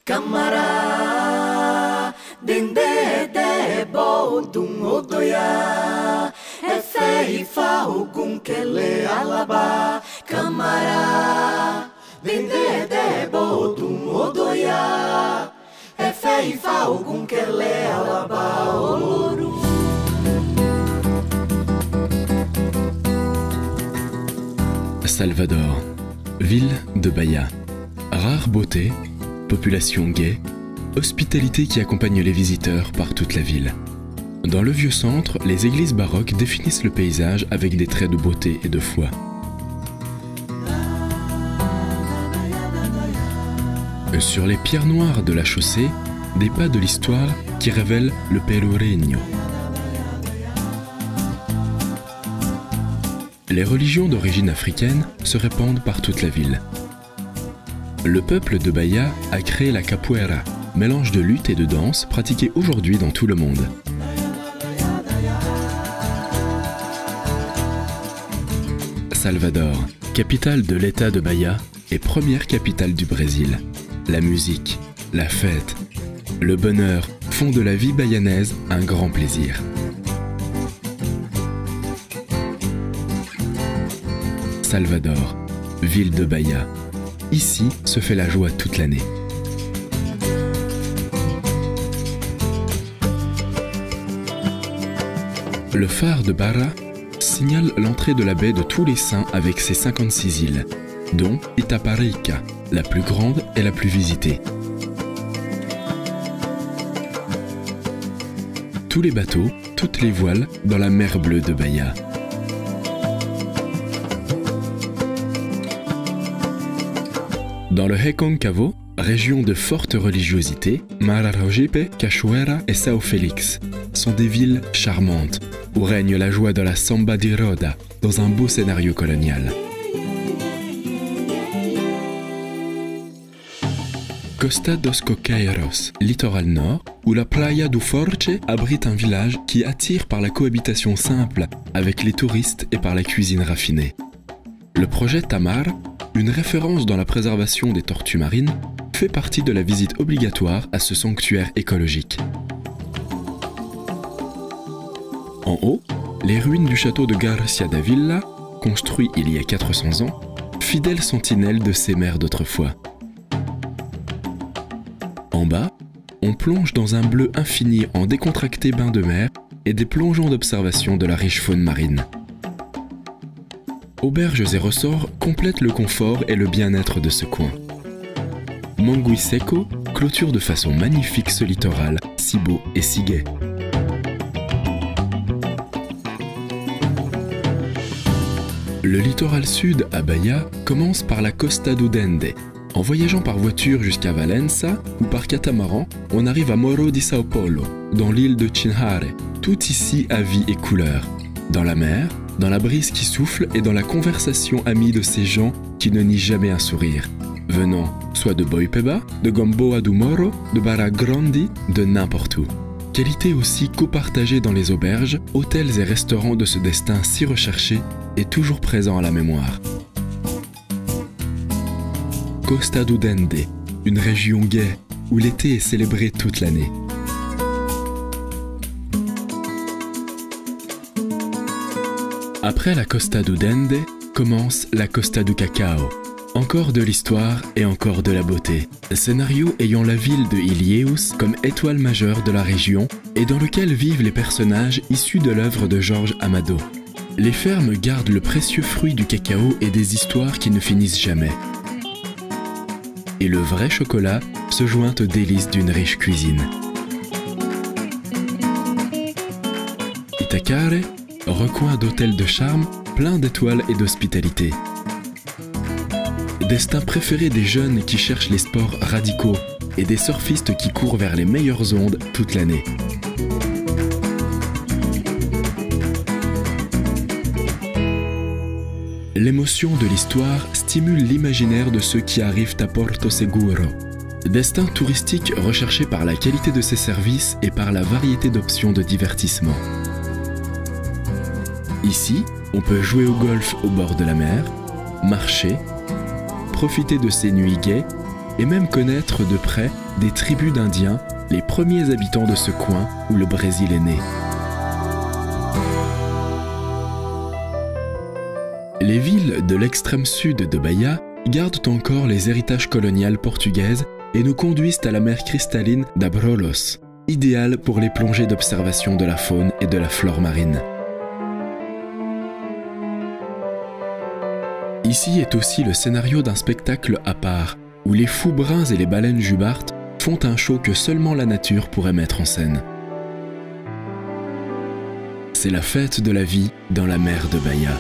Camara, dende de bodum odoya, efe ifa ogun kele alaba. Camara, dende de bodum odoya, efe ifa ogun kele alaba oloru. Salvador, ville de Bahia. Rare beauté, population gaie, hospitalité qui accompagne les visiteurs par toute la ville. Dans le vieux centre, les églises baroques définissent le paysage avec des traits de beauté et de foi. Sur les pierres noires de la chaussée, des pas de l'histoire qui révèlent le Pelourinho. Les religions d'origine africaine se répandent par toute la ville. Le peuple de Bahia a créé la capoeira, mélange de lutte et de danse pratiqué aujourd'hui dans tout le monde. Salvador, capitale de l'État de Bahia et première capitale du Brésil. La musique, la fête, le bonheur font de la vie bahanaise un grand plaisir. Salvador, ville de Bahia. Ici se fait la joie toute l'année. Le phare de Barra signale l'entrée de la baie de tous les saints avec ses 56 îles, dont Itaparica, la plus grande et la plus visitée. Tous les bateaux, toutes les voiles dans la mer bleue de Bahia. Dans le Reconcavo, région de forte religiosité, Marajojipe, Cachoeira et São Félix sont des villes charmantes où règne la joie de la samba de roda dans un beau scénario colonial. Costa dos Coqueiros, littoral nord, où la Playa do Forte abrite un village qui attire par la cohabitation simple avec les touristes et par la cuisine raffinée. Le projet Tamar, une référence dans la préservation des tortues marines, fait partie de la visite obligatoire à ce sanctuaire écologique. En haut, les ruines du château de Garcia da Villa, construit il y a 400 ans, fidèle sentinelle de ces mers d'autrefois. En bas, on plonge dans un bleu infini en décontracté bain de mer et des plongeons d'observation de la riche faune marine. Auberges et ressorts complètent le confort et le bien-être de ce coin. Mangui Seco clôture de façon magnifique ce littoral, si beau et si gai. Le littoral sud à Bahia commence par la Costa do Dende. En voyageant par voiture jusqu'à Valença ou par catamaran, on arrive à Morro de São Paulo, dans l'île de Chinhare. Tout ici a vie et couleur. Dans la mer, dans la brise qui souffle et dans la conversation amie de ces gens qui ne nient jamais un sourire, venant soit de Boipeba, de Gamboa do Morro, de Barra Grande, de n'importe où. Qualité aussi copartagée dans les auberges, hôtels et restaurants de ce destin si recherché et toujours présent à la mémoire. Costa do Dende, une région gaie où l'été est célébré toute l'année. Après la Costa do Dende, commence la Costa do Cacao. Encore de l'histoire et encore de la beauté. Scénario ayant la ville de Ilhéus comme étoile majeure de la région et dans lequel vivent les personnages issus de l'œuvre de Jorge Amado. Les fermes gardent le précieux fruit du cacao et des histoires qui ne finissent jamais. Et le vrai chocolat se joint aux délices d'une riche cuisine. Itacaré, recoin d'hôtels de charme, plein d'étoiles et d'hospitalité. Destin préféré des jeunes qui cherchent les sports radicaux et des surfistes qui courent vers les meilleures ondes toute l'année. L'émotion de l'histoire stimule l'imaginaire de ceux qui arrivent à Porto Seguro. Destin touristique recherché par la qualité de ses services et par la variété d'options de divertissement. Ici, on peut jouer au golf au bord de la mer, marcher, profiter de ces nuits gaies et même connaître de près des tribus d'Indiens, les premiers habitants de ce coin où le Brésil est né. Les villes de l'extrême sud de Bahia gardent encore les héritages coloniaux portugaises et nous conduisent à la mer cristalline d'Abrolhos, idéale pour les plongées d'observation de la faune et de la flore marine. Ici est aussi le scénario d'un spectacle à part, où les fous bruns et les baleines jubartes font un show que seulement la nature pourrait mettre en scène. C'est la fête de la vie dans la mer de Bahia.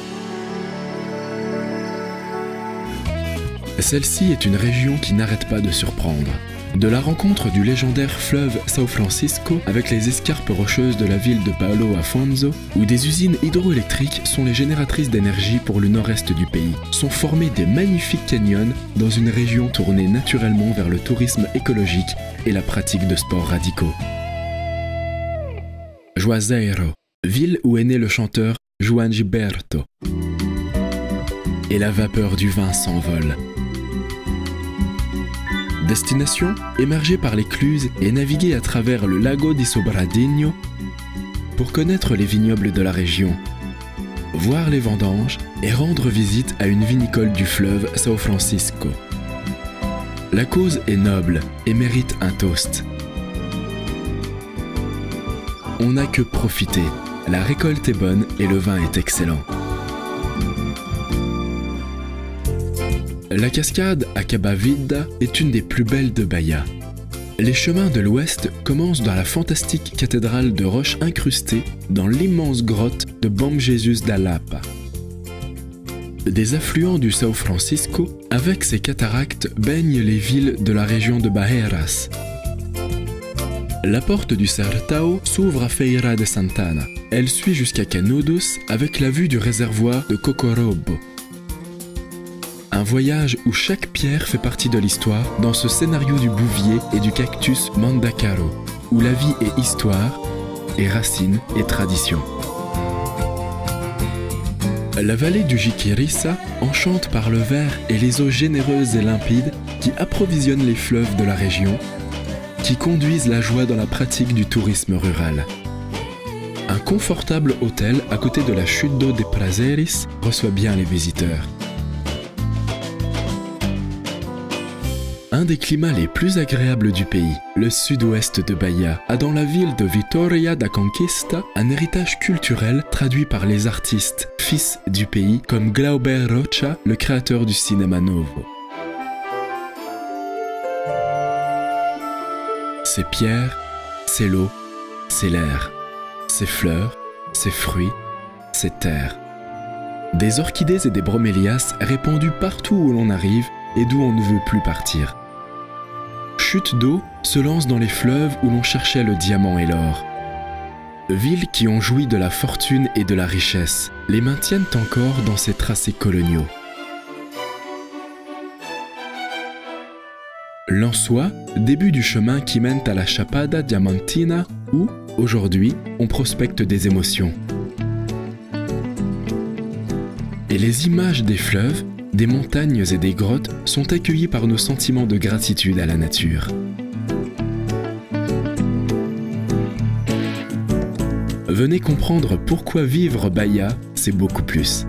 Celle-ci est une région qui n'arrête pas de surprendre. De la rencontre du légendaire fleuve São Francisco avec les escarpes rocheuses de la ville de Paulo Afonso, où des usines hydroélectriques sont les génératrices d'énergie pour le nord-est du pays, sont formés des magnifiques canyons dans une région tournée naturellement vers le tourisme écologique et la pratique de sports radicaux. Juazeiro, ville où est né le chanteur João Gilberto. Et la vapeur du vin s'envole. Destination, émerger par l'écluse et naviguer à travers le Lago di Sobradinho pour connaître les vignobles de la région, voir les vendanges et rendre visite à une vinicole du fleuve São Francisco. La cause est noble et mérite un toast. On n'a que profiter, la récolte est bonne et le vin est excellent. La cascade Acaba Vida est une des plus belles de Bahia. Les chemins de l'ouest commencent dans la fantastique cathédrale de roches incrustées dans l'immense grotte de Bom Jesus da Lapa. Des affluents du São Francisco, avec ses cataractes, baignent les villes de la région de Barreiras. La porte du Sertão s'ouvre à Feira de Santana. Elle suit jusqu'à Canudos avec la vue du réservoir de Cocorobo. Un voyage où chaque pierre fait partie de l'histoire dans ce scénario du bouvier et du cactus Mandacaro, où la vie est histoire, et racines et tradition. La vallée du Jiquiriça enchante par le vert et les eaux généreuses et limpides qui approvisionnent les fleuves de la région, qui conduisent la joie dans la pratique du tourisme rural. Un confortable hôtel à côté de la chute d'eau des Prazeres reçoit bien les visiteurs. Un des climats les plus agréables du pays, le sud-ouest de Bahia, a dans la ville de Vitória da Conquista un héritage culturel traduit par les artistes, fils du pays, comme Glauber Rocha, le créateur du cinéma novo. Ses pierres, c'est l'eau, c'est l'air, ses fleurs, ses fruits, ses terres. Des orchidées et des bromélias répandus partout où l'on arrive et d'où on ne veut plus partir. Chutes d'eau se lancent dans les fleuves où l'on cherchait le diamant et l'or. Villes qui ont joui de la fortune et de la richesse, les maintiennent encore dans ces tracés coloniaux. Lençois, début du chemin qui mène à la Chapada Diamantina où, aujourd'hui, on prospecte des émotions. Et les images des fleuves, des montagnes et des grottes sont accueillies par nos sentiments de gratitude à la nature. Venez comprendre pourquoi vivre Bahia, c'est beaucoup plus.